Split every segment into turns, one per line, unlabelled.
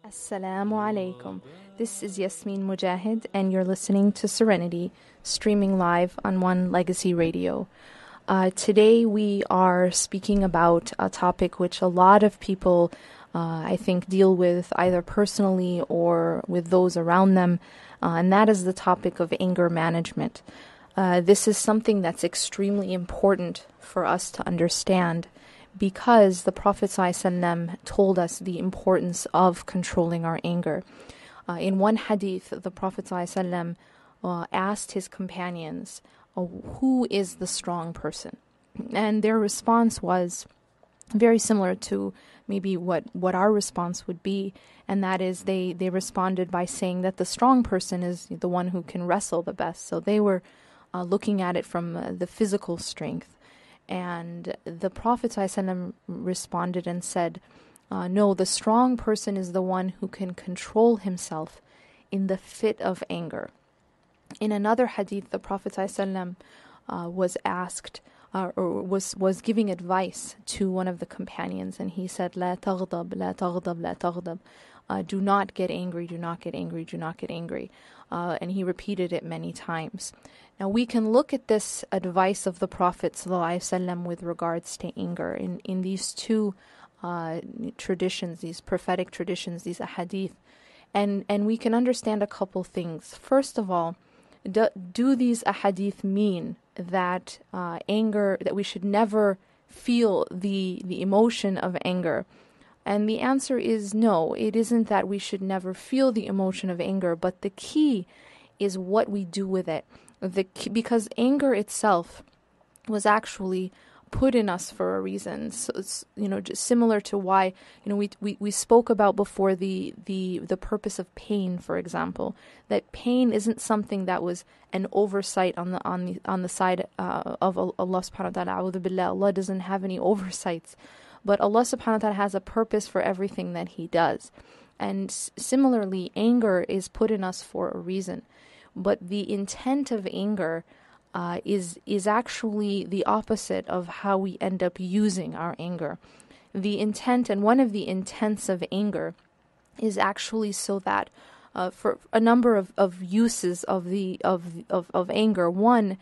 Assalamu alaikum. This is Yasmin Mogahed, and you're listening to Serenity, streaming live on One Legacy Radio. Today we are speaking about a topic which a lot of people, I think, deal with either personally or with those around them, and that is the topic of anger management. This is something that's extremely important for us to understand, because the Prophet ﷺ told us the importance of controlling our anger. In one hadith, the Prophet ﷺ asked his companions, who is the strong person? And their response was very similar to maybe what our response would be, and that is they responded by saying that the strong person is the one who can wrestle the best. So they were looking at it from the physical strength. And the Prophet ﷺ responded and said, no, the strong person is the one who can control himself in the fit of anger. In another hadith, the Prophet ﷺ was asked, or was giving advice to one of the companions, and he said, لا تغضب, لا تغضب, لا تغضب. Do not get angry, do not get angry, do not get angry. And he repeated it many times. Now we can look at this advice of the Prophet ﷺ with regards to anger in these two traditions, these prophetic traditions, these ahadith, and we can understand a couple things. First of all, do these ahadith mean that anger, that we should never feel the emotion of anger? And the answer is no, it isn't that we should never feel the emotion of anger, but the key is what we do with it. Because anger itself was actually put in us for a reason. So it's, just similar to why, we spoke about before the purpose of pain, for example, that pain isn't something that was an oversight on the side of Allah subhanahu wa ta'ala. A'udhu billah, Allah doesn't have any oversights. But Allah subhanahu wa ta'ala has a purpose for everything that He does. And similarly, anger is put in us for a reason. But the intent of anger is actually the opposite of how we end up using our anger. The intent, and one of the intents of anger, is actually so that for a number of uses of anger. One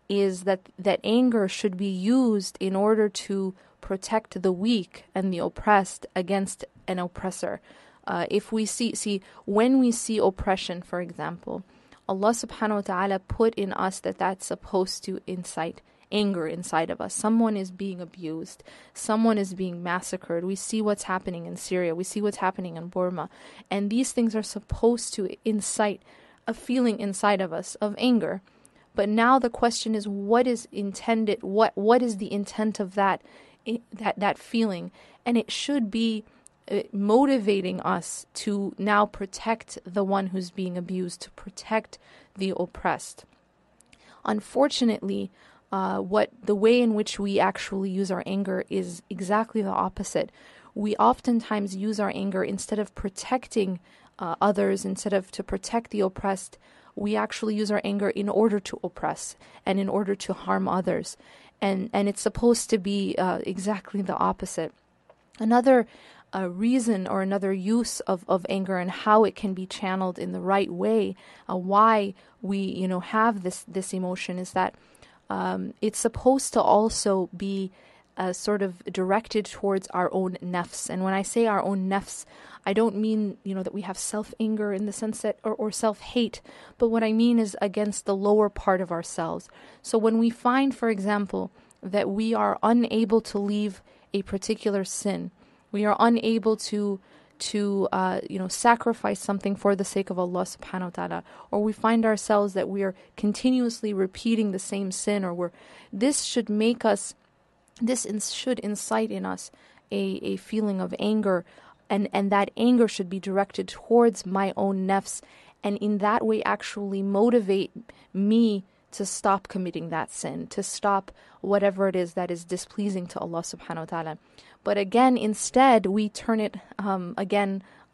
is that anger should be used in order to protect the weak and the oppressed against an oppressor. If we when we see oppression, for example, Allah subhanahu wa ta'ala put in us that's supposed to incite anger inside of us. Someone is being abused. Someone is being massacred. We see what's happening in Syria. We see what's happening in Burma. And these things are supposed to incite a feeling inside of us of anger. But now the question is, what is intended? What is the intent of that feeling? And it should be motivating us to now protect the one who's being abused, to protect the oppressed. Unfortunately, the way in which we actually use our anger is exactly the opposite. We oftentimes use our anger, instead of protecting others, instead of to protect the oppressed, we actually use our anger in order to oppress and in order to harm others. And it's supposed to be exactly the opposite. Another reason or another use of anger and how it can be channeled in the right way, why we have this emotion, is that it's supposed to also be sort of directed towards our own nafs. And when I say our own nafs, I don't mean that we have self-anger in the sense that or self-hate, but what I mean is against the lower part of ourselves. So when we find, for example, that we are unable to leave a particular sin, we are unable to sacrifice something for the sake of Allah subhanahu wa ta'ala, or we find ourselves that we are continuously repeating the same sin, this should incite in us a feeling of anger, and that anger should be directed towards my own nafs, and in that way actually motivate me to stop committing that sin, to stop whatever it is that is displeasing to Allah subhanahu wa ta'ala. But again, instead, we turn it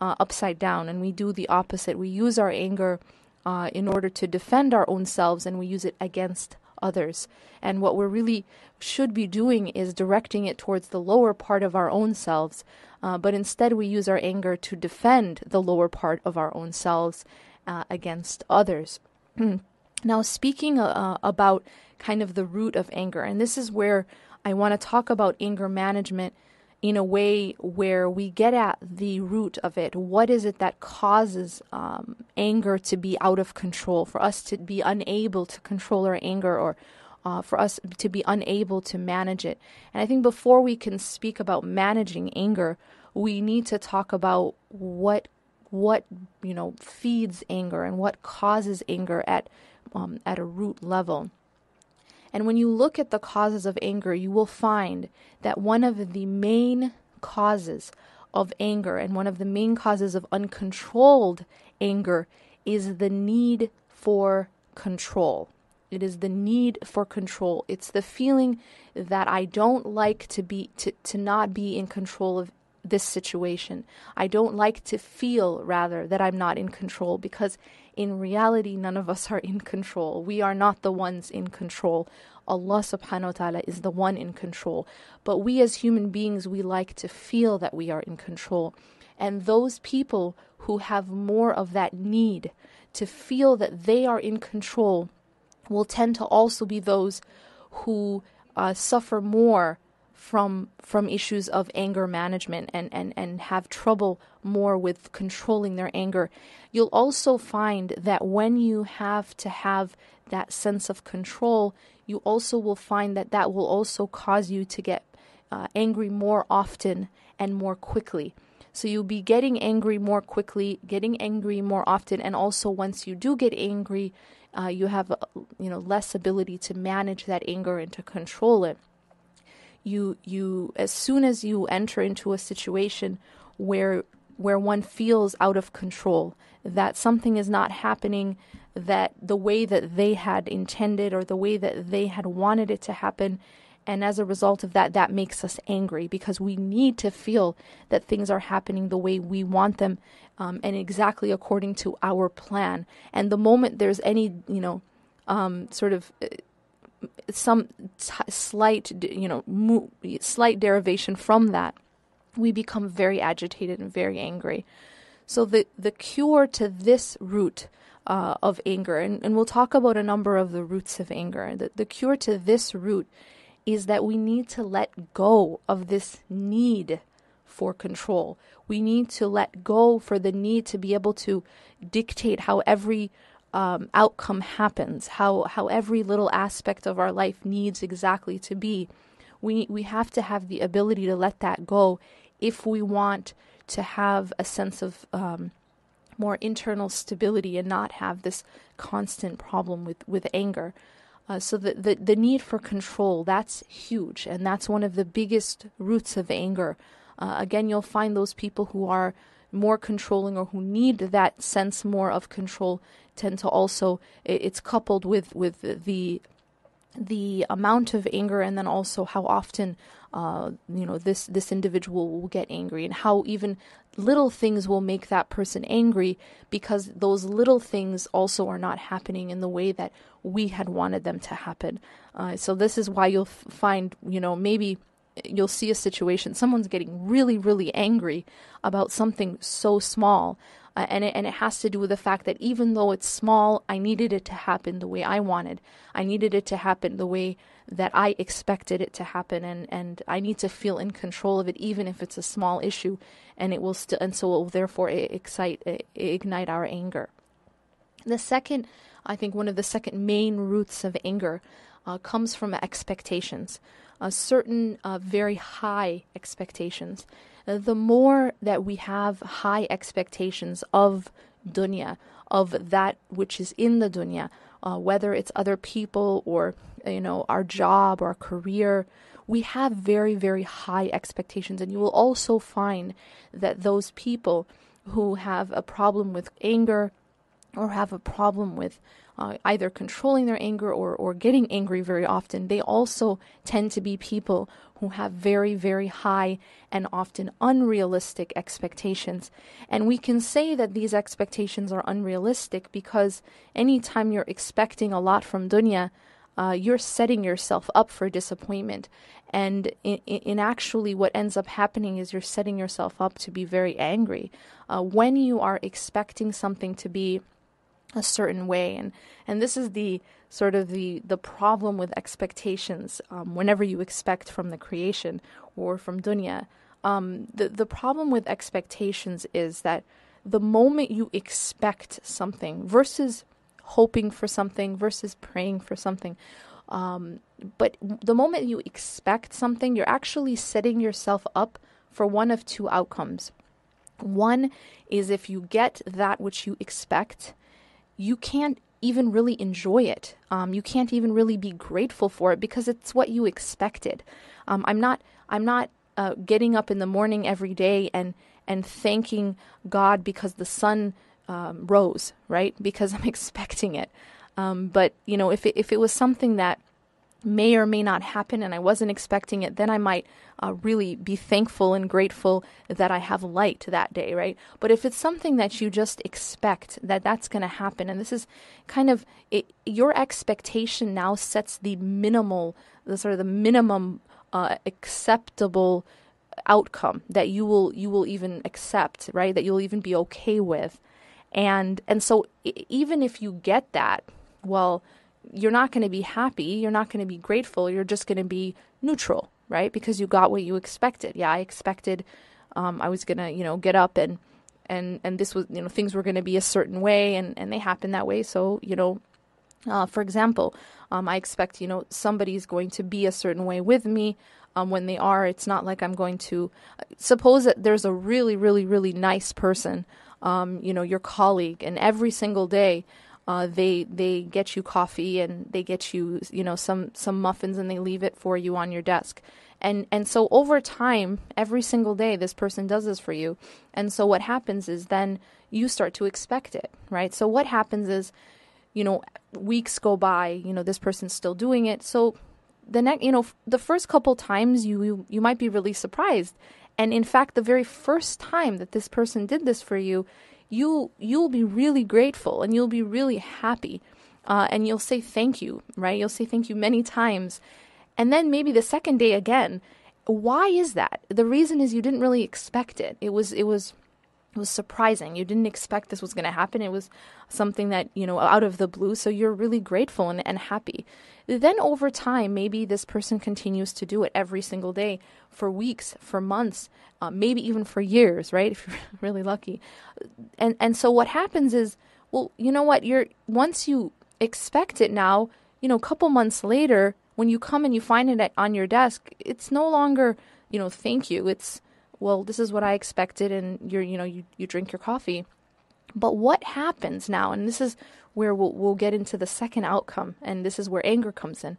upside down, and we do the opposite. We use our anger in order to defend our own selves, and we use it against others. And what we really should be doing is directing it towards the lower part of our own selves. But instead we use our anger to defend the lower part of our own selves against others. Now, speaking about kind of the root of anger, and this is where I want to talk about anger management in a way where we get at the root of it. What is it that causes anger to be out of control, for us to be unable to control our anger, or for us to be unable to manage it? And I think before we can speak about managing anger, we need to talk about what feeds anger and what causes anger at a root level. And when you look at the causes of anger, you will find that one of the main causes of anger and one of the main causes of uncontrolled anger is the need for control. It is the need for control. It's the feeling that I don't like to not be in control of this situation. I don't like to feel, rather, that I'm not in control, because in reality, none of us are in control. We are not the ones in control. Allah subhanahu wa ta'ala is the one in control. But we as human beings, we like to feel that we are in control. And those people who have more of that need to feel that they are in control will tend to also be those who suffer more from issues of anger management and have trouble more with controlling their anger. You'll also find that when you have to have that sense of control, you also will find that that will also cause you to get angry more often and more quickly. So you'll be getting angry more quickly, getting angry more often, and also once you do get angry, you have less ability to manage that anger and to control it. You as soon as you enter into a situation where one feels out of control, that something is not happening that the way that they had intended or the way that they had wanted it to happen, and as a result of that makes us angry, because we need to feel that things are happening the way we want them, and exactly according to our plan. And the moment there's any some slight derivation from that, we become very agitated and very angry. So the cure to this root of anger, and we'll talk about a number of the roots of anger, the cure to this root is that we need to let go of this need for control. We need to let go for the need to be able to dictate how every outcome happens, how every little aspect of our life needs exactly to be. We have to have the ability to let that go if we want to have a sense of more internal stability and not have this constant problem with anger. So the need for control, that's huge, and that's one of the biggest roots of anger. Again, you'll find those people who are more controlling or who need that sense more of control tend to also, it's coupled with the amount of anger, and then also how often this individual will get angry, and how even little things will make that person angry, because those little things also are not happening in the way that we had wanted them to happen. So this is why you'll find, maybe you'll see a situation, someone's getting really, really angry about something so small, and it has to do with the fact that even though it's small, I needed it to happen the way I wanted. I needed it to happen the way that I expected it to happen, and I need to feel in control of it, even if it's a small issue, and it will still, and so it will therefore ignite our anger. The second, I think one of the second main roots of anger comes from expectations. Certain very high expectations. The more that we have high expectations of dunya, of that which is in the dunya, whether it's other people or our job or our career, we have very, very high expectations. And you will also find that those people who have a problem with anger or have a problem with either controlling their anger or getting angry very often, they also tend to be people who have very, very high and often unrealistic expectations. And we can say that these expectations are unrealistic because anytime you're expecting a lot from dunya, you're setting yourself up for disappointment. And in actually what ends up happening is you're setting yourself up to be very angry when you are expecting something to be a certain way. And this is the sort of the problem with expectations. Whenever you expect from the creation or from dunya, the problem with expectations is that the moment you expect something versus hoping for something versus praying for something, but the moment you expect something, you're actually setting yourself up for one of two outcomes. One is, if you get that which you expect, you can't even really enjoy it. You can't even really be grateful for it because it's what you expected. I'm not getting up in the morning every day and thanking God because the sun rose, right? Because I'm expecting it. But if it was something that may or may not happen and I wasn't expecting it, then I might really be thankful and grateful that I have light that day, right? But if it's something that you just expect that's going to happen, and this is kind of it, your expectation now sets the minimum acceptable outcome that you will even accept, right? That you'll even be okay with. And so even if you get that, well, you're not going to be happy, you're not going to be grateful, you're just going to be neutral, right? Because you got what you expected. Yeah, I expected I was going to, get up and this was, things were going to be a certain way and they happened that way. So, for example, I expect, somebody's going to be a certain way with me. When they are, it's not like I'm going to suppose that there's a really, really, really nice person, your colleague, and every single day, they get you coffee and they get you, some muffins and they leave it for you on your desk. And so over time, every single day, this person does this for you. And so what happens is then you start to expect it, right? So what happens is, weeks go by, this person's still doing it. So the first couple times you might be really surprised. And in fact, the very first time that this person did this for you, you'll be really grateful and you'll be really happy. And you'll say thank you, right? You'll say thank you many times. And then maybe the second day again. Why is that? The reason is you didn't really expect it. It was surprising. You didn't expect this was going to happen. It was something that, out of the blue. So you're really grateful and happy. Then over time, maybe this person continues to do it every single day for weeks, for months, maybe even for years, right? If you're really lucky. And so what happens is, well, you know what? Once you expect it now, a couple months later, when you come and you find it on your desk, it's no longer, thank you. It's, well, this is what I expected, and you drink your coffee. But what happens now, and this is where we'll get into the second outcome, and this is where anger comes in.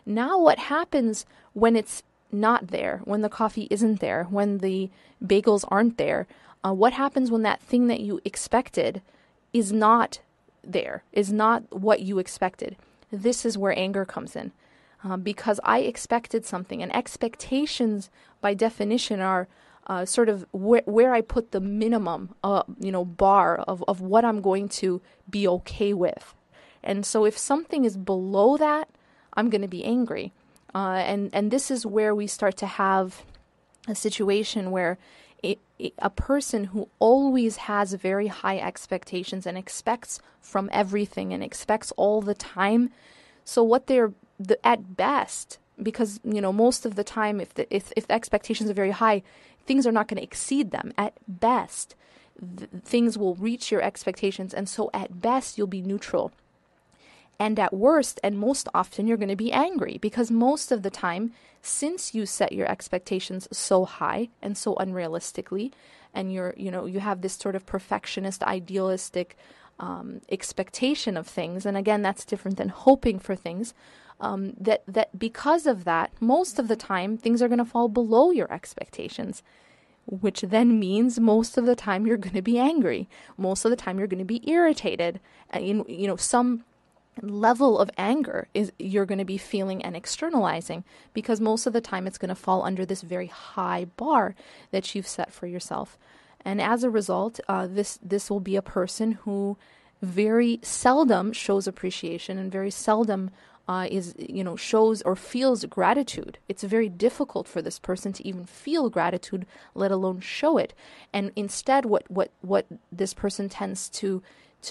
Now what happens when it's not there, when the coffee isn't there, when the bagels aren't there? What happens when that thing that you expected is not there, is not what you expected? This is where anger comes in. Because I expected something, and expectations by definition are sort of where I put the minimum, bar of what I'm going to be okay with. And so if something is below that, I'm going to be angry. And this is where we start to have a situation where a person who always has very high expectations and expects from everything and expects all the time. So what they're at best, because most of the time, if the expectations are very high, things are not going to exceed them. At best, things will reach your expectations, and so at best you'll be neutral. And at worst, and most often, you're going to be angry, because most of the time, since you set your expectations so high and so unrealistically, and you have this sort of perfectionist, idealistic expectation of things, and again, that's different than hoping for things. That because of that, most of the time, things are going to fall below your expectations, which then means most of the time you're going to be angry. Most of the time you're going to be irritated. Some level of anger is you're going to be feeling and externalizing, because most of the time it's going to fall under this very high bar that you've set for yourself. And as a result, this will be a person who very seldom shows appreciation and very seldom is, shows or feels gratitude. It's very difficult for this person to even feel gratitude, let alone show it. And instead, what this person tends to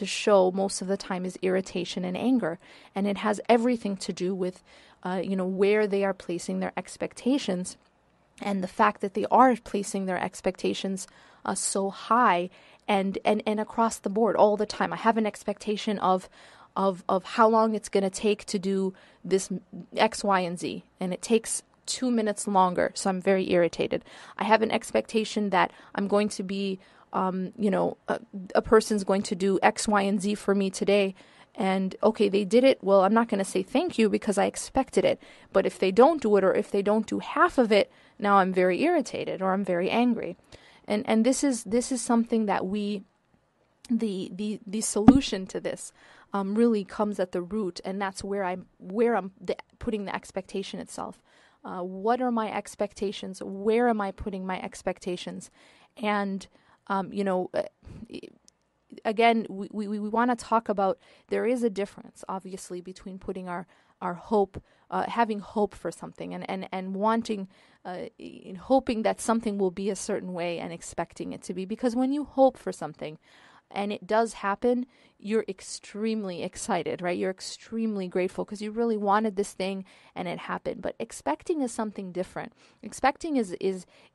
show most of the time is irritation and anger. And it has everything to do with, where they are placing their expectations, and the fact that they are placing their expectations so high and across the board all the time. I have an expectation of how long it's going to take to do this X, Y, and Z, and it takes 2 minutes longer, so I'm very irritated. I have an expectation that I'm going to be, a person's going to do X, Y, and Z for me today, and okay, they did it. Well, I'm not going to say thank you because I expected it. But if they don't do it, or if they don't do half of it, now I'm very irritated or I'm very angry. And this is something that the solution to this really comes at the root, and that's where I'm putting the expectation itself. What are my expectations? Where am I putting my expectations? And again, we want to talk about, there is a difference, obviously, between putting our hope, having hope for something, and wanting, hoping that something will be a certain way and expecting it to be. Because when you hope for something and it does happen, you're extremely excited, right? You're extremely grateful because you really wanted this thing and it happened. But expecting is something different. Expecting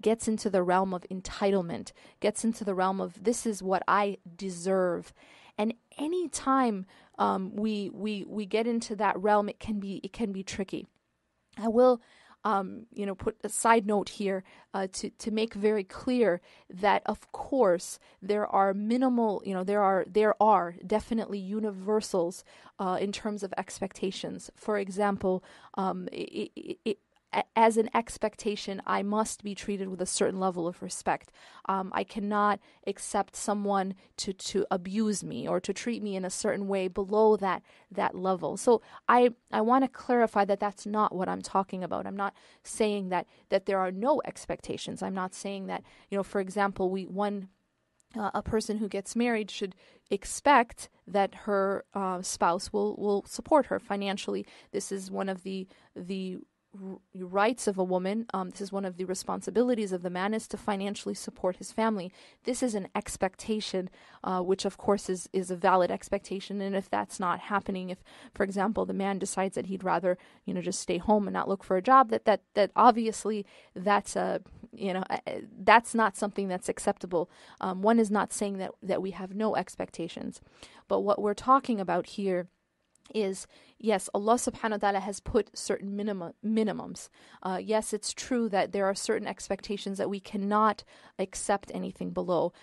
gets into the realm of entitlement, gets into the realm of, this is what I deserve. And any time we get into that realm, it can be tricky. I will put a side note here to make very clear that, of course, there are minimal, there are definitely universals in terms of expectations. For example, as an expectation, I must be treated with a certain level of respect. I cannot accept someone to abuse me or to treat me in a certain way below that level. So I want to clarify that that's not what I'm talking about. I'm not saying that there are no expectations. I'm not saying that, for example, a person who gets married should expect that her spouse will support her financially. This is one of the rights of a woman. This is one of the responsibilities of the man, is to financially support his family. This is an expectation, which of course is a valid expectation. And if that's not happening, if, for example, the man decides that he'd rather, just stay home and not look for a job, that obviously that's that's not something that's acceptable. One is not saying that we have no expectations, but what we're talking about here is, yes, Allah subhanahu wa ta'ala has put certain minimums. Yes, it's true that there are certain expectations that we cannot accept anything below.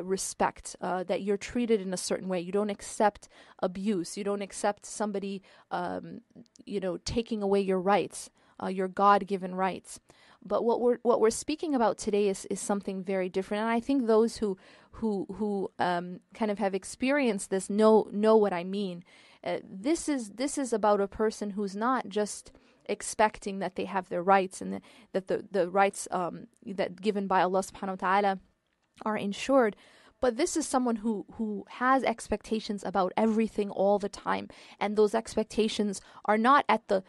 Respect, that you're treated in a certain way. You don't accept abuse. You don't accept somebody, taking away your rights, your God-given rights. But what we're speaking about today is something very different. And I think those who kind of have experienced this know what I mean. This is about a person who's not just expecting that they have their rights and that the rights that given by Allah subhanahu wa ta'ala are ensured. But this is someone who has expectations about everything all the time, and those expectations are not at the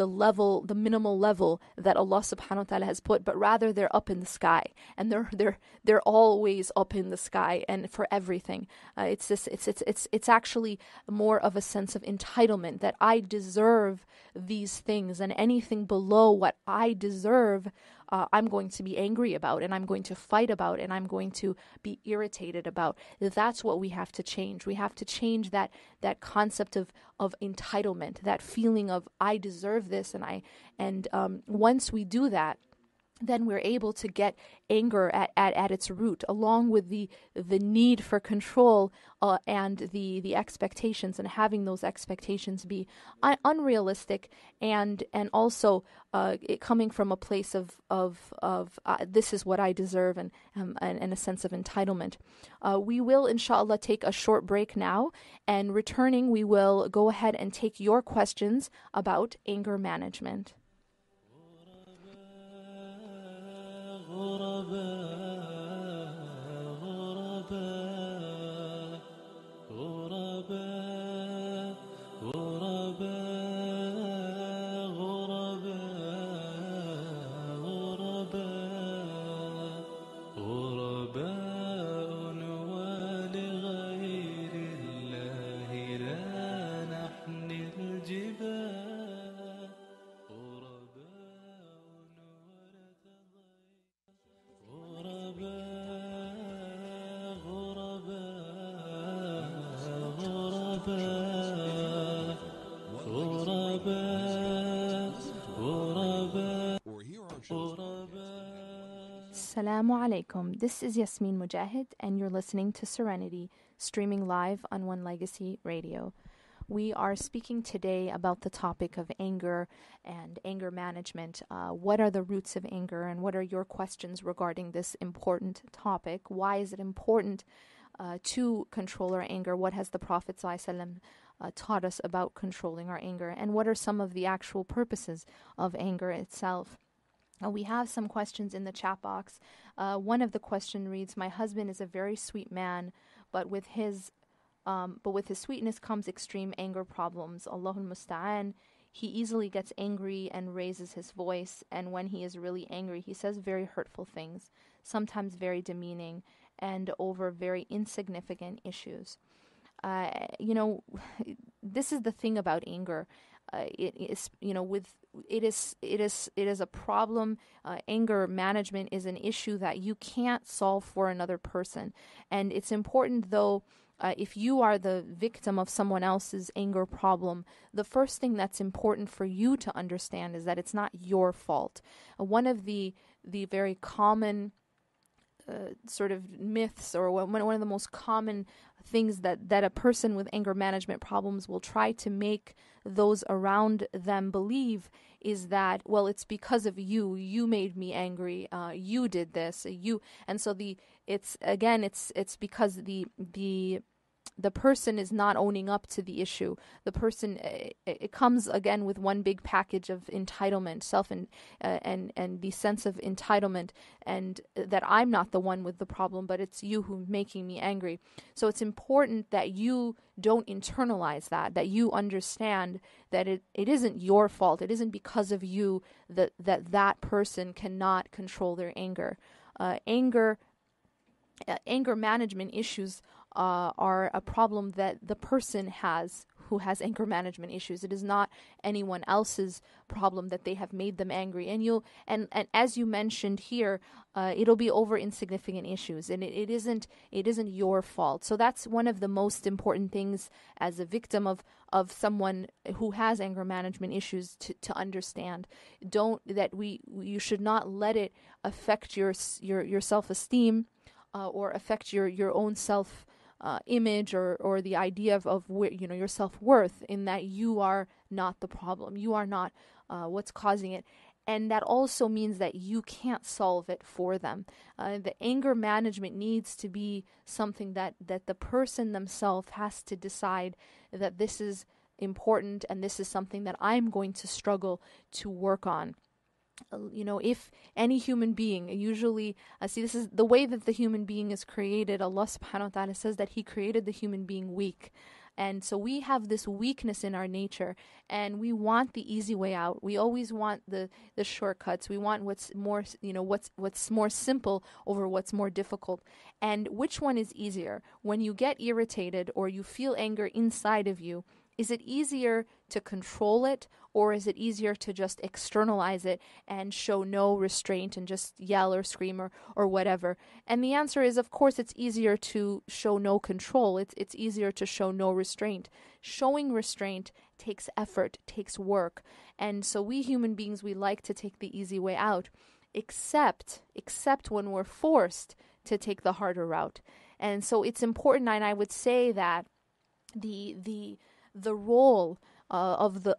level, the minimal level that Allah subhanahu wa ta'ala has put, but rather they're up in the sky, and they're always up in the sky, and for everything. It's actually more of a sense of entitlement, that I deserve these things, and anything below what I deserve, I'm going to be angry about, and I'm going to fight about, and I'm going to be irritated about. That's what we have to change. We have to change that concept of entitlement, that feeling of I deserve this, and once we do that, then we're able to get anger at its root, along with the need for control and the expectations, and having those expectations be unrealistic, and also it coming from a place of this is what I deserve, and a sense of entitlement. We will, inshallah, take a short break now, and returning, we will go ahead and take your questions about anger management. Assalamu alaikum. This is Yasmin Mogahed, and you're listening to Serenity, streaming live on One Legacy Radio. We are speaking today about the topic of anger and anger management. What are the roots of anger, and what are your questions regarding this important topic? Why is it important to control our anger? What has the Prophet ﷺ taught us about controlling our anger? And what are some of the actual purposes of anger itself? We have some questions in the chat box. One of the question reads, "My husband is a very sweet man, but with his sweetness comes extreme anger problems. Allahul Musta'an. He easily gets angry and raises his voice, and when he is really angry, he says very hurtful things, sometimes very demeaning, and over very insignificant issues." This is the thing about anger. It is a problem. Anger management is an issue that you can't solve for another person, and it's important though. If you are the victim of someone else's anger problem, the first thing that's important for you to understand is that it's not your fault. One of the very common sort of myths, or one of the most common things that a person with anger management problems will try to make those around them believe is that, well, it's because of you made me angry, you did this, and so it's because the person is not owning up to the issue. The person, it comes again with one big package of entitlement, and the sense of entitlement, and that I'm not the one with the problem, but it's you who's making me angry. So it's important that you don't internalize that you understand that it isn't your fault. It isn't because of you that person cannot control their anger. Anger management issues are a problem that the person has who has anger management issues. It is not anyone else's problem that they have made them angry. And as you mentioned here, it'll be over insignificant issues, and it isn't your fault. So that's one of the most important things as a victim of someone who has anger management issues to understand. You should not let it affect your self-esteem, or affect your own self image, or the idea of your self-worth, in that you are not the problem. You are not what's causing it. And that also means that you can't solve it for them. The anger management needs to be something that the person themselves has to decide that this is important, and this is something that I'm going to struggle to work on. If any human being, usually, this is the way that the human being is created. Allah subhanahu wa ta'ala says that He created the human being weak. And so we have this weakness in our nature, and we want the easy way out. We always want the shortcuts. We want what's more, what's more simple over what's more difficult. And which one is easier? When you get irritated or you feel anger inside of you, is it easier to control it, or is it easier to just externalize it and show no restraint and just yell or scream or whatever? And the answer is, of course, it's easier to show no control. It's easier to show no restraint. Showing restraint takes effort, takes work. And so we human beings, we like to take the easy way out, except when we're forced to take the harder route. And so it's important, and I would say that the role of the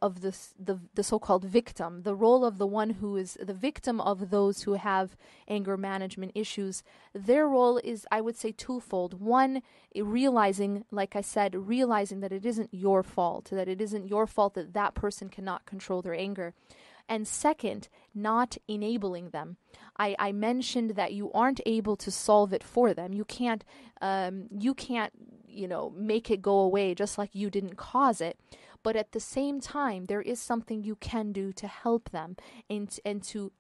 so-called victim, the role of the one who is the victim of those who have anger management issues, their role is, I would say, twofold. One, realizing that it isn't your fault, that person cannot control their anger. And second, not enabling them. I mentioned that you aren't able to solve it for them. You can't make it go away, just like you didn't cause it. But at the same time, there is something you can do to help them and to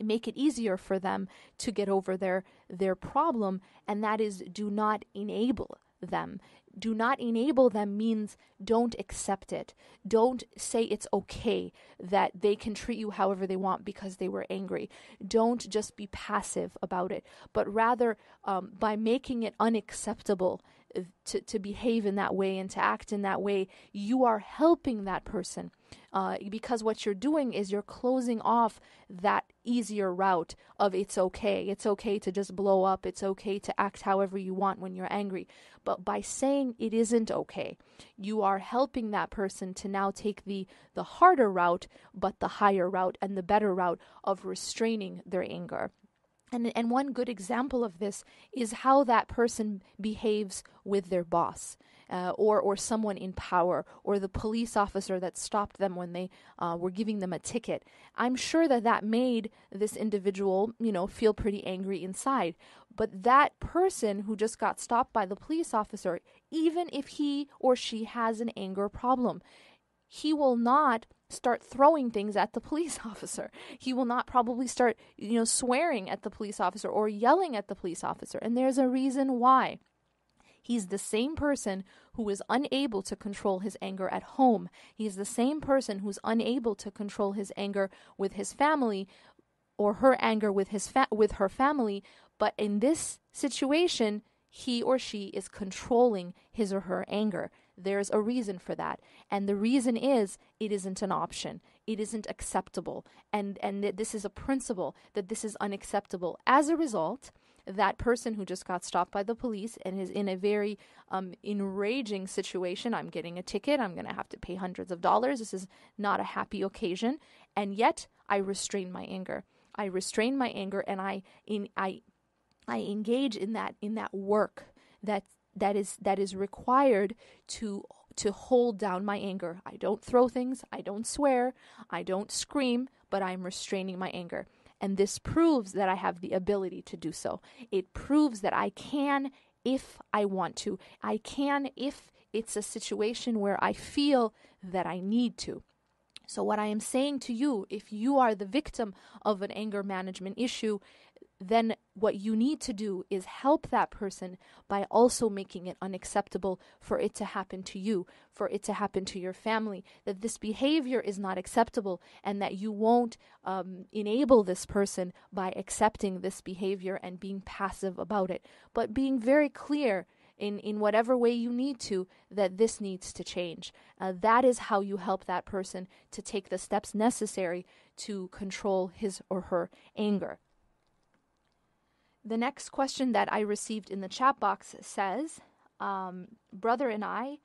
make it easier for them to get over their problem, and that is, do not enable them. do not enable them means don't accept it. Don't say it's okay that they can treat you however they want because they were angry. Don't just be passive about it, but rather by making it unacceptable to behave in that way and to act in that way, you are helping that person. Because what you're doing is you're closing off that easier route of it's okay. It's okay to just blow up. It's okay to act however you want when you're angry. But by saying it isn't okay, you are helping that person to now take the harder route, but the higher route and the better route of restraining their anger. And one good example of this is how that person behaves with their boss, or someone in power, or the police officer that stopped them when they were giving them a ticket. I'm sure that made this individual, feel pretty angry inside. But that person who just got stopped by the police officer, even if he or she has an anger problem, he will not start throwing things at the police officer. He will not probably start, swearing at the police officer or yelling at the police officer. And there's a reason why. He's the same person who is unable to control his anger at home. He's the same person who's unable to control his anger with his family, or her anger with her family. But in this situation, he or she is controlling his or her anger. There's a reason for that. And the reason is it isn't an option. It isn't acceptable. And this is a principle that this is unacceptable. As a result, that person who just got stopped by the police and is in a very enraging situation, I'm getting a ticket, I'm going to have to pay hundreds of dollars. This is not a happy occasion. And yet I restrain my anger. I restrain my anger, and I engage in that work that is required to hold down my anger. I don't throw things, I don't swear, I don't scream, but I'm restraining my anger. And this proves that I have the ability to do so. It proves that I can if I want to. I can if it's a situation where I feel that I need to. So what I am saying to you, if you are the victim of an anger management issue, then what you need to do is help that person by also making it unacceptable for it to happen to you, for it to happen to your family, that this behavior is not acceptable, and that you won't enable this person by accepting this behavior and being passive about it, but being very clear in whatever way you need to, that this needs to change. That is how you help that person to take the steps necessary to control his or her anger. The next question that I received in the chat box says, brother and I,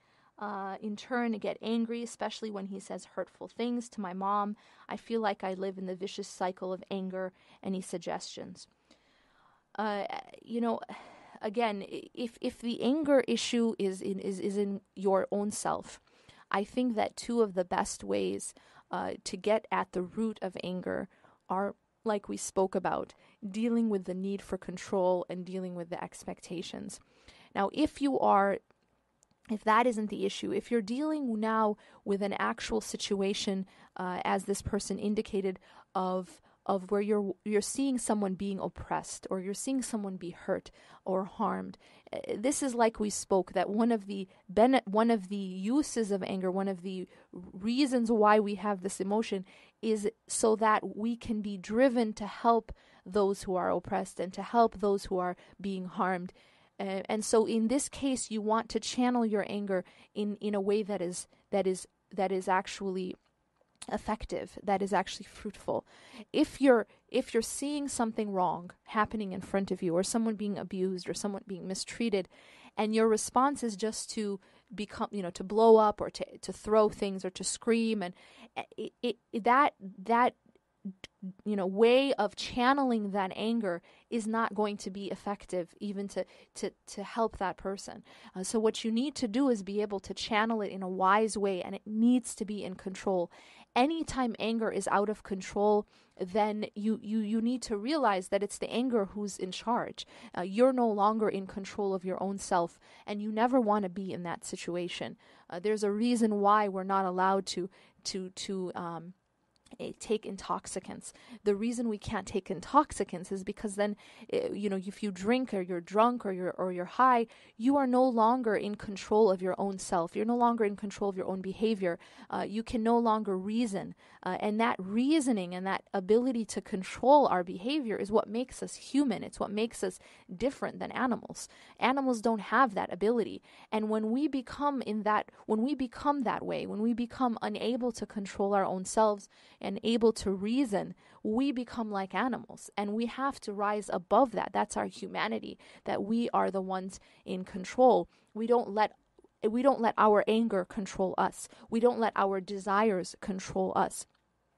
in turn, get angry, especially when he says hurtful things to my mom. I feel like I live in the vicious cycle of anger. Any suggestions? Again, if the anger issue is in your own self, I think that two of the best ways to get at the root of anger are, like we spoke about, dealing with the need for control and dealing with the expectations. Now, if that isn't the issue, if you're dealing now with an actual situation, as this person indicated, of where you're seeing someone being oppressed, or you're seeing someone be hurt or harmed, this is, like we spoke, that one of the uses of anger, one of the reasons why we have this emotion is so that we can be driven to help those who are oppressed and to help those who are being harmed. And so in this case, you want to channel your anger in a way that is actually effective, that is actually fruitful. If you're seeing something wrong happening in front of you, or someone being abused or someone being mistreated, and your response is just to become, to blow up or to throw things or to scream, and that way of channeling that anger is not going to be effective even to help that person. So what you need to do is be able to channel it in a wise way, and it needs to be in control. Anytime anger is out of control, then you need to realize that it's the anger who's in charge. You're no longer in control of your own self, and you never want to be in that situation. There's a reason why we're not allowed to take intoxicants. The reason we can't take intoxicants is because then, if you drink or you're drunk or you're high, you are no longer in control of your own self. You're no longer in control of your own behavior. You can no longer reason. And that reasoning and that ability to control our behavior is what makes us human. It's what makes us different than animals. Animals don't have that ability. And when we become that way, when we become unable to control our own selves and able to reason, we become like animals, and we have to rise above that. That's our humanity, that we are the ones in control. We don't let our anger control us. We don't let our desires control us.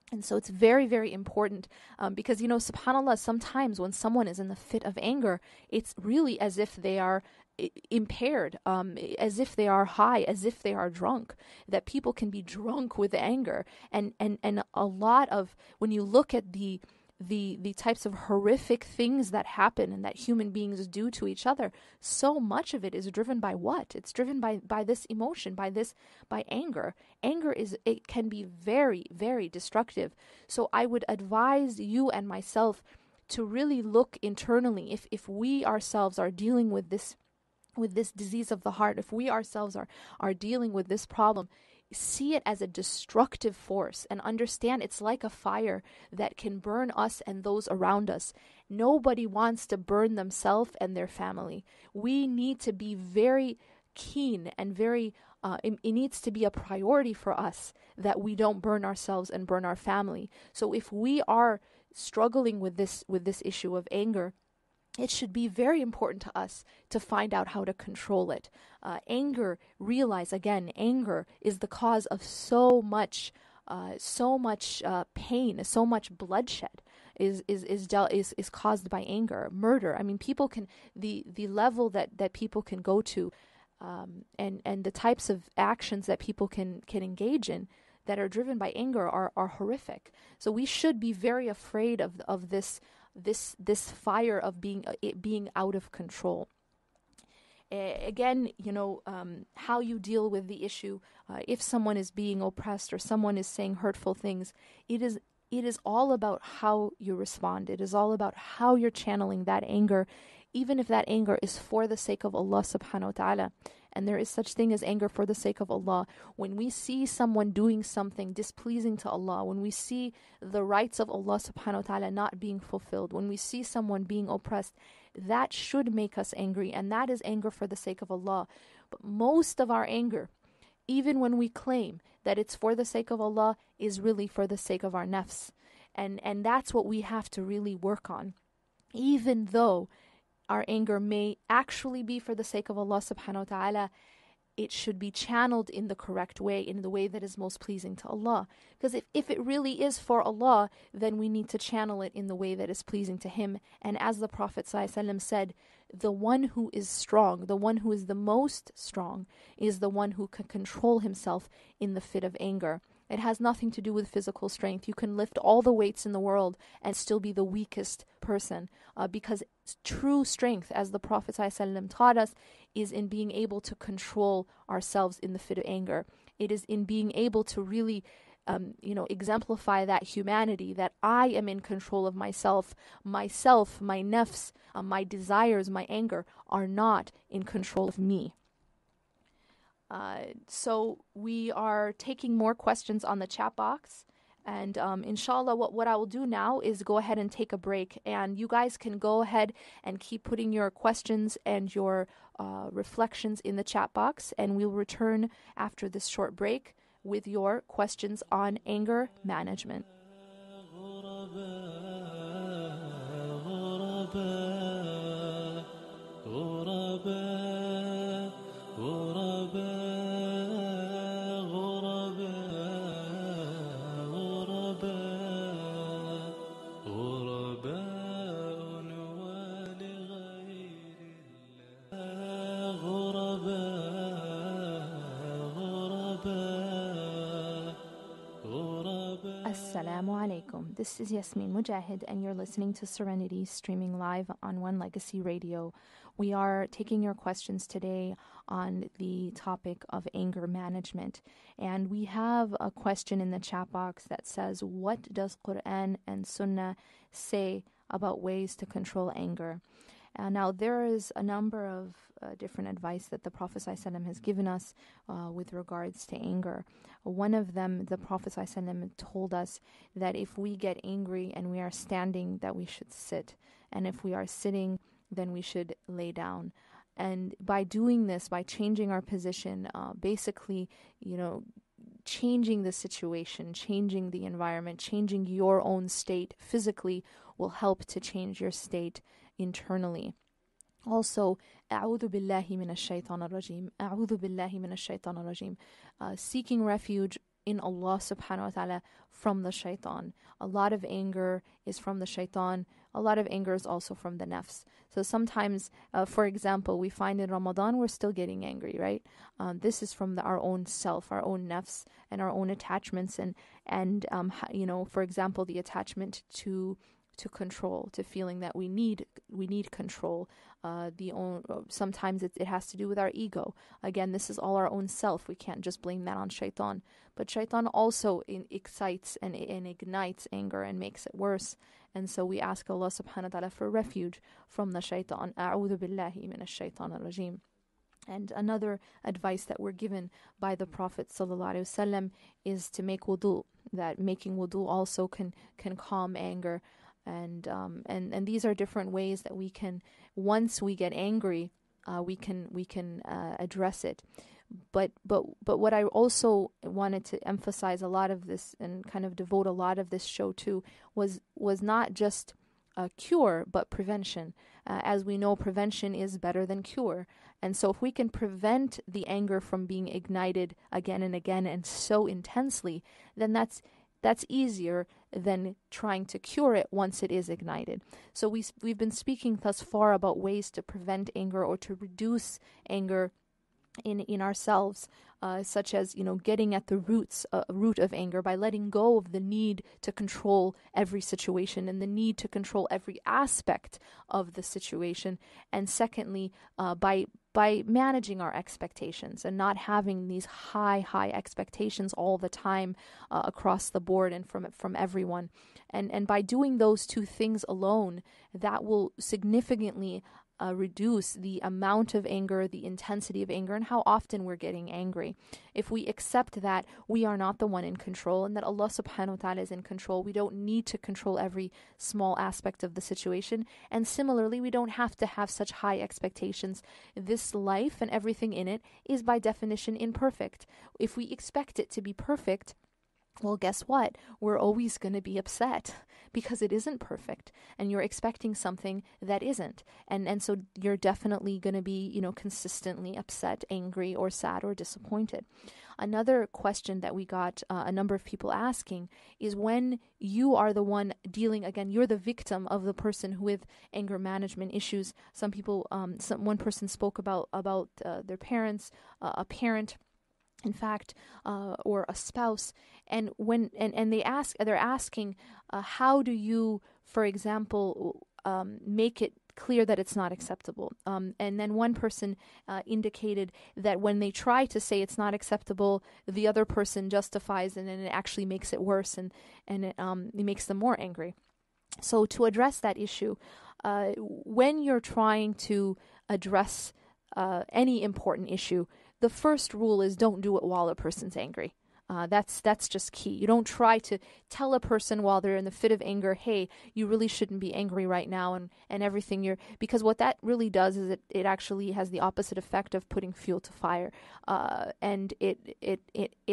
And so it's very, very important because, subhanAllah, sometimes when someone is in the fit of anger, it's really as if they are impaired, as if they are high, as if they are drunk, that people can be drunk with anger. And a lot of, when you look at the types of horrific things that happen and that human beings do to each other, so much of it is driven by what? It's driven by this emotion, by anger. It can be very, very destructive. So I would advise you and myself to really look internally. If we ourselves are dealing with this disease of the heart, if we ourselves are dealing with this problem, see it as a destructive force and understand it's like a fire that can burn us and those around us. Nobody wants to burn themselves and their family. We need to be very keen and very, it needs to be a priority for us that we don't burn ourselves and burn our family. So if we are struggling with this issue of anger, it should be very important to us to find out how to control it. Realize again, anger is the cause of so much pain, so much bloodshed is caused by anger. Murder. I mean, people can, the level that people can go to, and the types of actions that people can engage in that are driven by anger are horrific. So we should be very afraid of this fire of being out of control. Again, how you deal with the issue, if someone is being oppressed or someone is saying hurtful things, it is all about how you respond. It is all about how you're channeling that anger, even if that anger is for the sake of Allah subhanahu wa ta'ala. And there is such thing as anger for the sake of Allah. When we see someone doing something displeasing to Allah, when we see the rights of Allah subhanahu wa ta'ala not being fulfilled, when we see someone being oppressed, that should make us angry, and that is anger for the sake of Allah. But most of our anger, even when we claim that it's for the sake of Allah, is really for the sake of our nafs. And that's what we have to really work on. Even though our anger may actually be for the sake of Allah subhanahu wa ta'ala, it should be channeled in the correct way, in the way that is most pleasing to Allah. Because if it really is for Allah, then we need to channel it in the way that is pleasing to Him. And as the Prophet ﷺ said, the one who is strong, the one who is the most strong, is the one who can control himself in the fit of anger. It has nothing to do with physical strength. You can lift all the weights in the world and still be the weakest person, because true strength, as the Prophet ﷺ taught us, is in being able to control ourselves in the fit of anger. It is in being able to really exemplify that humanity, that I am in control of myself, my nafs, my desires, my anger are not in control of me. So we are taking more questions on the chat box, and inshallah what I will do now is go ahead and take a break, and you guys can go ahead and keep putting your questions and your reflections in the chat box, and we'll return after this short break with your questions on anger management. Assalamu alaikum. This is Yasmin Mogahed, and you're listening to Serenity, streaming live on One Legacy Radio. We are taking your questions today on the topic of anger management. And we have a question in the chat box that says, what does Quran and Sunnah say about ways to control anger? Now, there is a number of different advice that the Prophet ﷺ has given us with regards to anger. One of them, the Prophet ﷺ told us that if we get angry and we are standing, that we should sit. And if we are sitting, then we should lay down. And by doing this, by changing our position, basically, changing the situation, changing the environment, changing your own state physically will help to change your state internally. Also, أعوذ بالله من الشيطان الرجيم. أعوذ بالله من الشيطان الرجيم. Seeking refuge in Allah subhanahu wa ta'ala from the shaitan. A lot of anger is from the shaitan. A lot of anger is also from the nafs. So sometimes, for example, we find in Ramadan we're still getting angry, right? This is from our own self, our own nafs, and our own attachments, and for example, the attachment to control, to feeling that we need control. Sometimes it has to do with our ego. Again, this is all our own self. We can't just blame that on shaitan. But shaitan also excites and ignites anger and makes it worse. And so we ask Allah subhanahu wa ta'ala for refuge from the shaitan. A'udhu billahi minash shaitan ar-rajim. And another advice that we're given by the Prophet ﷺ is to make wudu. That making wudu also can calm anger. And these are different ways that we can, once we get angry, we can address it. But what I also wanted to emphasize a lot of this and kind of devote a lot of this show to was not just a cure, but prevention. As we know, prevention is better than cure. And so if we can prevent the anger from being ignited again and again and so intensely, then that's easier than trying to cure it once it is ignited. So we've been speaking thus far about ways to prevent anger or to reduce anger in ourselves, such as getting at the root of anger by letting go of the need to control every situation and the need to control every aspect of the situation. And secondly, by managing our expectations and not having these high expectations all the time across the board and from everyone. And by doing those two things alone, that will significantly reduce the amount of anger, the intensity of anger, and how often we're getting angry. If we accept that we are not the one in control and that Allah subhanahu wa ta'ala is in control, we don't need to control every small aspect of the situation. And similarly, we don't have to have such high expectations. This life and everything in it is by definition imperfect. If we expect it to be perfect, well, guess what? We're always going to be upset because it isn't perfect and you're expecting something that isn't. And so you're definitely going to be, consistently upset, angry, or sad or disappointed. Another question that we got a number of people asking is when you are the one dealing, again, you're the victim of the person with anger management issues. Some people, one person spoke about their parents, a parent, in fact, or a spouse, and they're asking, how do you, for example, make it clear that it's not acceptable? And then one person indicated that when they try to say it's not acceptable, the other person justifies, and then it actually makes it worse, and it makes them more angry. So to address that issue, when you're trying to address any important issue, the first rule is don't do it while a person's angry. That's just key. You don't try to tell a person while they're in the fit of anger, hey, you really shouldn't be angry right now and everything. Because what that really does is it actually has the opposite effect of putting fuel to fire. And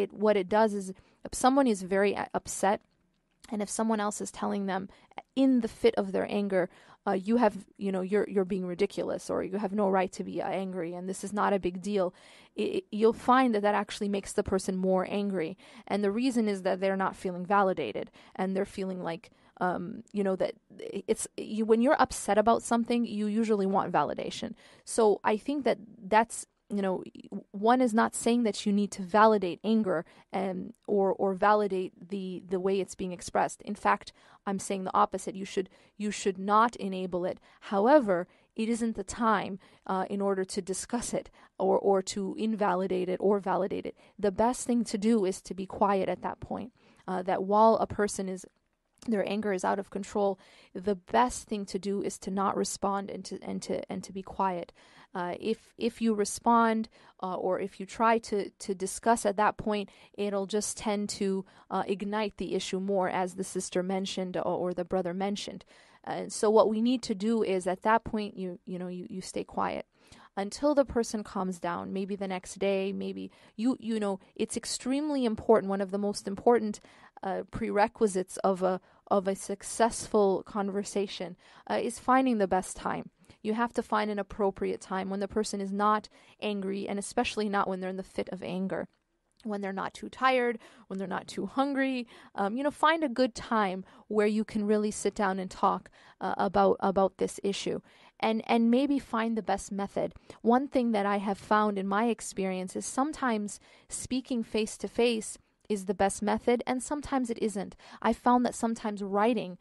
what it does is if someone is very upset, and if someone else is telling them in the fit of their anger, you're being ridiculous, or you have no right to be angry, and this is not a big deal, you'll find that actually makes the person more angry. And the reason is that they're not feeling validated, and they're feeling like, that when you're upset about something, you usually want validation. So I think that's one is not saying that you need to validate anger or validate the way it's being expressed. In fact, I'm saying the opposite. You should not enable it. However, it isn't the time in order to discuss it or to invalidate it or validate it. The best thing to do is to be quiet at that point. That while a person their anger is out of control, the best thing to do is to not respond and to be quiet. If you respond or if you try to discuss at that point, it'll just tend to ignite the issue more, as the sister mentioned or the brother mentioned. So what we need to do is at that point you stay quiet until the person calms down. Maybe the next day, maybe it's extremely important. One of the most important prerequisites of a successful conversation is finding the best time. You have to find an appropriate time when the person is not angry, and especially not when they're in the fit of anger. When they're not too tired, when they're not too hungry, find a good time where you can really sit down and talk about this issue, and maybe find the best method. One thing that I have found in my experience is sometimes speaking face to face is the best method, and sometimes it isn't. I found that sometimes writing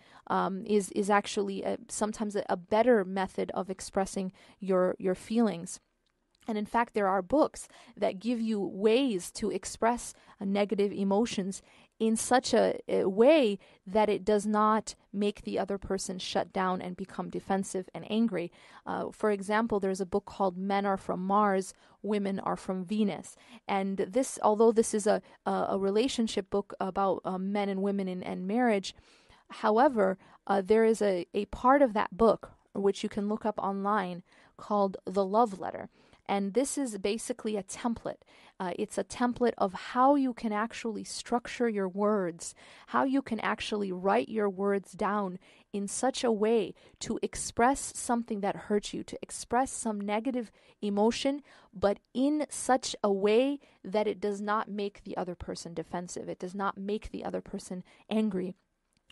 is actually sometimes a better method of expressing your feelings. And in fact, there are books that give you ways to express negative emotions in such a way that it does not make the other person shut down and become defensive and angry. For example, there's a book called Men Are From Mars, Women Are From Venus. And this, although this is a relationship book about men and women and marriage, however, there is a part of that book, which you can look up online, called The Love Letter. And this is basically a template. It's a template of how you can actually structure your words, how you can actually write your words down in such a way to express something that hurts you, to express some negative emotion, but in such a way that it does not make the other person defensive. It does not make the other person angry.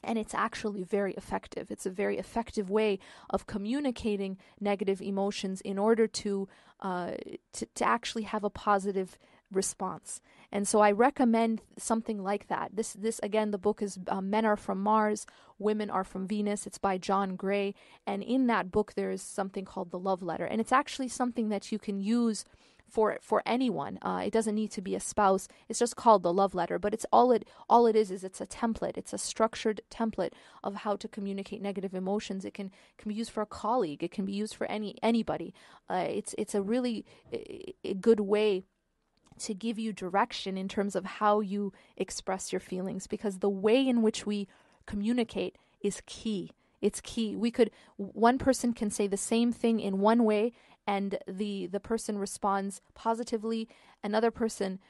And it's actually very effective. It's a very effective way of communicating negative emotions in order to actually have a positive response. And so I recommend something like that. This again, the book is Men Are From Mars, Women Are From Venus. It's by John Gray. And in that book, there is something called The Love Letter. And it's actually something that you can use for anyone. It doesn't need to be a spouse. It's just called The Love Letter, but it's all it is it's a template. It's a structured template of how to communicate negative emotions. It can be used for a colleague. It can be used for anybody. It's a really a good way to give you direction in terms of how you express your feelings, because the way in which we communicate is key. It's key. One person can say the same thing in one way, and the person responds positively. Another person,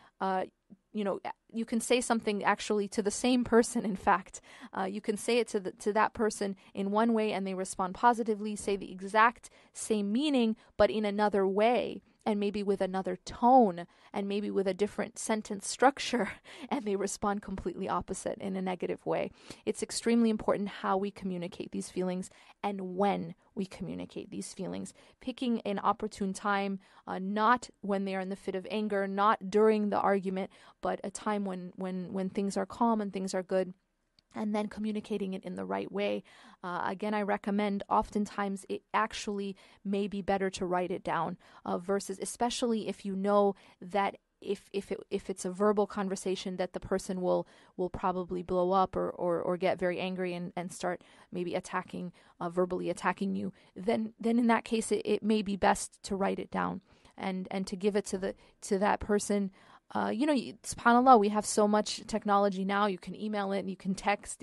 you can say something actually to the same person. In fact, you can say it to that person in one way, and they respond positively. Say the exact same meaning, but in another way, and maybe with another tone, and maybe with a different sentence structure, and they respond completely opposite in a negative way. It's extremely important how we communicate these feelings and when we communicate these feelings. Picking an opportune time, not when they are in the fit of anger, not during the argument, but a time when things are calm and things are good, and then communicating it in the right way. Again, I recommend oftentimes it actually may be better to write it down versus, especially if you know that if it's a verbal conversation that the person will probably blow up or get very angry and start maybe verbally attacking you, then in that case it may be best to write it down and to give it to that person. SubhanAllah, we have so much technology now. You can email it and you can text.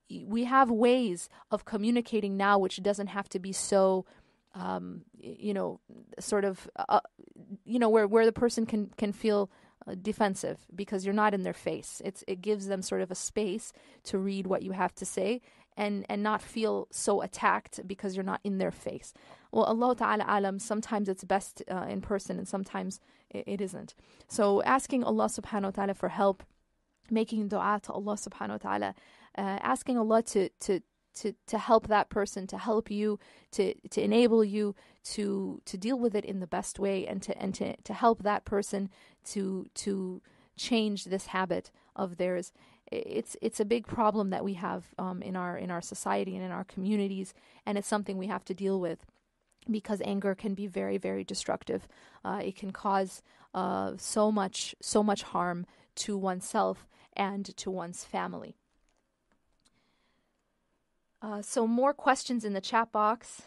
We have ways of communicating now, which doesn't have to be so, sort of, where the person can feel defensive because you're not in their face. It gives them sort of a space to read what you have to say and not feel so attacked because you're not in their face. Well, Allah Ta'ala alam, sometimes it's best in person and sometimes it isn't. So asking Allah Subhanahu wa Ta'ala for help, making dua to Allah Subhanahu wa Ta'ala, asking Allah to to help that person, to help you, to enable you to deal with it in the best way, and to help that person to change this habit of theirs. It's a big problem that we have in our society and in our communities, and it's something we have to deal with, because anger can be very, very destructive. It can cause so much harm to oneself and to one's family. So more questions in the chat box.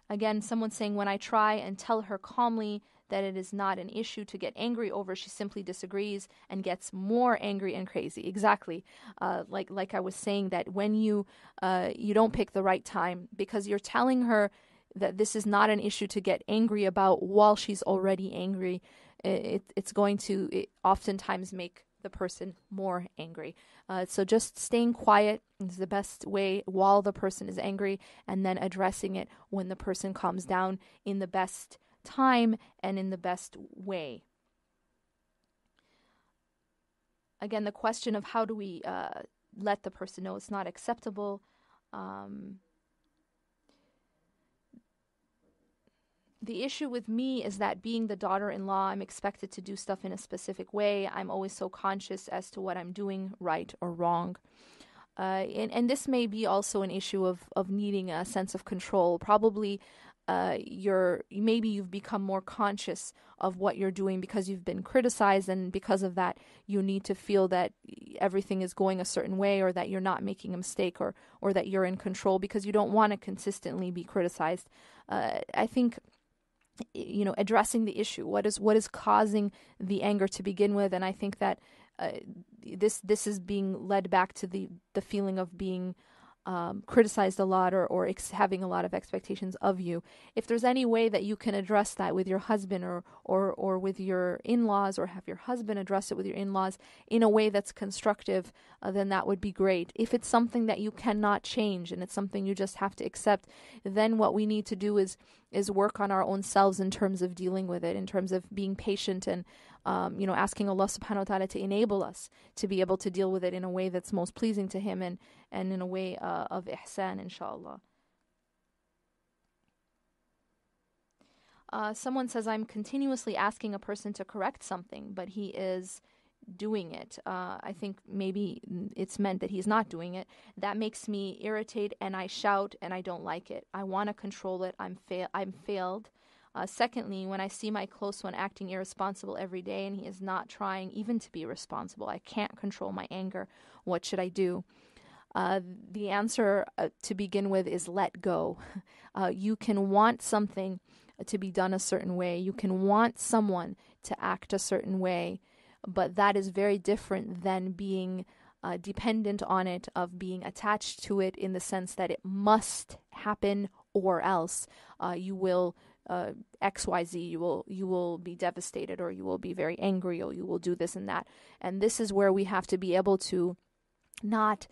Again, someone's saying, when I try and tell her calmly that it is not an issue to get angry over, she simply disagrees and gets more angry and crazy. Exactly. Like I was saying, that when you don't pick the right time, because you're telling her that this is not an issue to get angry about while she's already angry, it's going to oftentimes make the person more angry. So just staying quiet is the best way while the person is angry, and then addressing it when the person calms down in the best time and in the best way. Again, the question of how do we let the person know it's not acceptable. The issue with me is that, being the daughter-in-law, I'm expected to do stuff in a specific way. I'm always so conscious as to what I'm doing, right or wrong. And this may be also an issue of needing a sense of control. Probably maybe you've become more conscious of what you're doing because you've been criticized, and because of that you need to feel that everything is going a certain way, or that you're not making a mistake, or that you're in control, because you don't want to consistently be criticized. I think addressing the issue, what is causing the anger to begin with. And I think that this is being led back to the feeling of being criticized a lot, or having a lot of expectations of you. If there's any way that you can address that with your husband or with your in-laws, or have your husband address it with your in-laws in a way that's constructive, then that would be great. If it's something that you cannot change and it's something you just have to accept, then what we need to do is work on our own selves in terms of dealing with it, in terms of being patient, and asking Allah subhanahu wa ta'ala to enable us to be able to deal with it in a way that's most pleasing to Him, and in a way of ihsan, inshallah. Someone says, I'm continuously asking a person to correct something, but he is doing it. I think maybe it's meant that he's not doing it. That makes me irritate, and I shout, and I don't like it. I want to control it. I'm failed. Secondly, when I see my close one acting irresponsible every day, and he is not trying even to be responsible, I can't control my anger. What should I do? The answer to begin with is let go. You can want something to be done a certain way. You can want someone to act a certain way, but that is very different than being dependent on it, of being attached to it in the sense that it must happen, or else you will XYZ, you will be devastated, or you will be very angry, or you will do this and that. And this is where we have to be able to let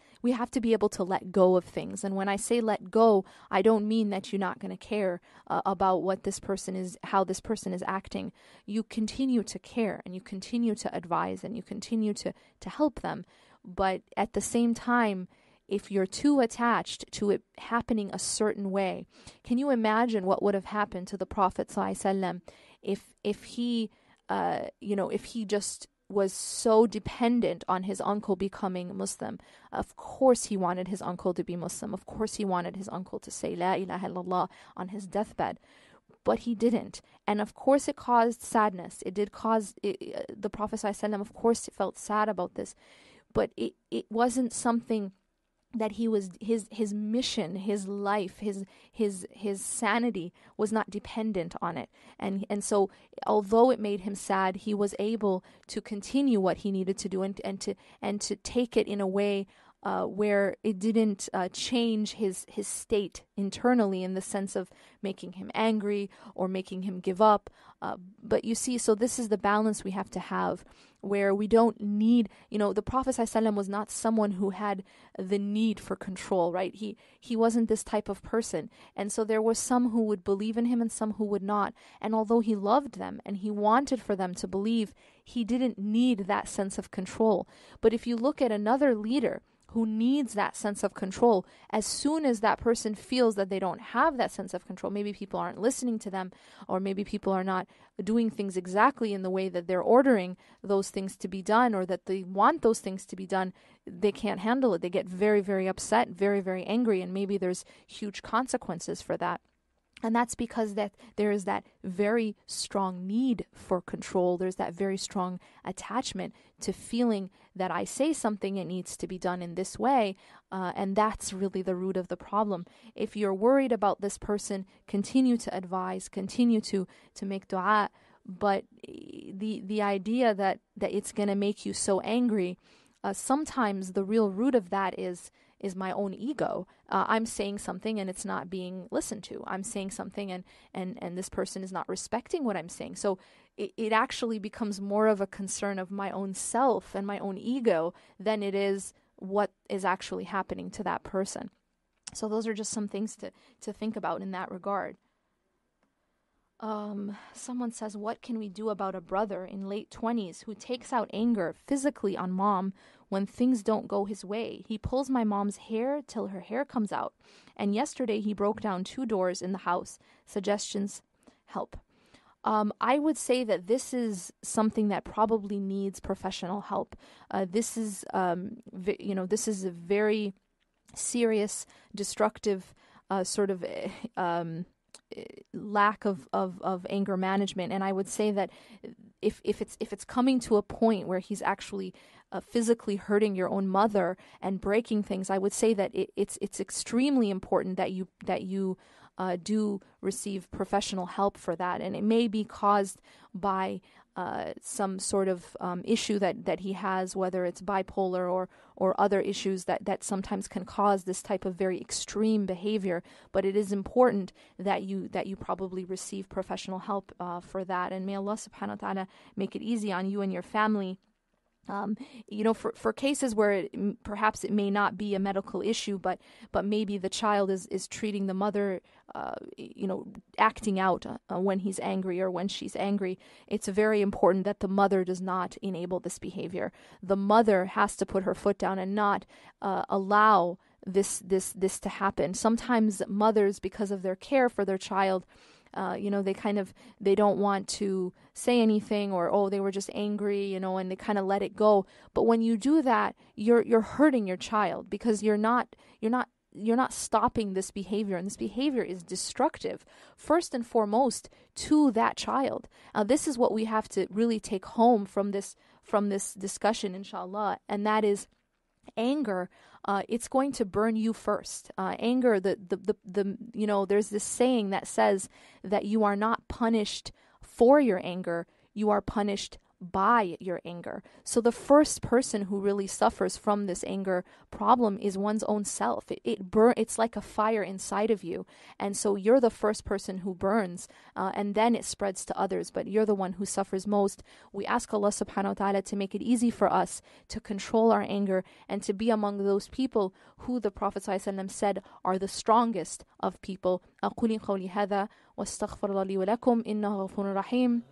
go of things. And when I say let go, I don't mean that you're not going to care about what this person is, how this person is acting. You continue to care, and you continue to advise, and you continue to help them. But at the same time, if you're too attached to it happening a certain way, can you imagine what would have happened to the Prophet ﷺ if he just was so dependent on his uncle becoming Muslim? Of course he wanted his uncle to be Muslim. Of course he wanted his uncle to say La ilaha illallah on his deathbed. But he didn't. And of course it caused sadness. It did cause, the Prophet ﷺ, of course, felt sad about this. But it wasn't something that he was, his mission, his life, his sanity was not dependent on it. And so although it made him sad, he was able to continue what he needed to do, and to take it in a way where it didn't change his state internally, in the sense of making him angry or making him give up. But you see, so this is the balance we have to have, where we don't need, the Prophet ﷺ was not someone who had the need for control, right? He wasn't this type of person. And so there were some who would believe in him and some who would not. And although he loved them and he wanted for them to believe, he didn't need that sense of control. But if you look at another leader who needs that sense of control. As soon as that person feels that they don't have that sense of control, maybe people aren't listening to them, or maybe people are not doing things exactly in the way that they're ordering those things to be done, or that they want those things to be done, they can't handle it. They get very, very upset, very, very angry, and maybe there's huge consequences for that. And that's because that there is that very strong need for control. There's that very strong attachment to feeling that I say something, it needs to be done in this way. And that's really the root of the problem. If you're worried about this person, continue to advise, continue to make dua. But the idea that it's going to make you so angry, sometimes the real root of that is my own ego. I'm saying something and it's not being listened to. I'm saying something and this person is not respecting what I'm saying. So it actually becomes more of a concern of my own self and my own ego than it is what is actually happening to that person. So those are just some things to think about in that regard. Someone says, what can we do about a brother in late 20s who takes out anger physically on mom when things don't go his way? He pulls my mom's hair till her hair comes out. And yesterday he broke down 2 doors in the house. Suggestions, help. I would say that this is something that probably needs professional help. This is a very serious, destructive sort of lack of anger management. And I would say that if it's coming to a point where he's actually physically hurting your own mother and breaking things, I would say that it's extremely important that you do receive professional help for that. And it may be caused by some sort of issue that he has, whether it's bipolar or other issues that sometimes can cause this type of very extreme behavior. But it is important that you probably receive professional help for that. And may Allah subhanahu wa ta'ala make it easy on you and your family. For cases where perhaps it may not be a medical issue, but maybe the child is treating the mother, acting out when he's angry or when she's angry, it's very important that the mother does not enable this behavior. The mother has to put her foot down and not allow this to happen. Sometimes mothers, because of their care for their child, they don't want to say anything, or they were just angry, and they kind of let it go. But when you do that, you're hurting your child, because you're not stopping this behavior, and this behavior is destructive first and foremost to that child. This is what we have to really take home from this discussion, inshallah, and that is anger. It's going to burn you first. Anger, there's this saying that says that you are not punished for your anger, you are punished by your anger. So the first person who really suffers from this anger problem is one's own self. It's like a fire inside of you, and so you're the first person who burns, and then it spreads to others, but you're the one who suffers most. We ask Allah subhanahu wa ta'ala to make it easy for us to control our anger and to be among those people who the Prophet ﷺ said are the strongest of people. أقول قولي هذا واستغفر الله لي ولكم إنه غفور رحيم.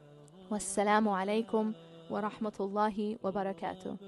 والسلام عليكم ورحمة الله وبركاته.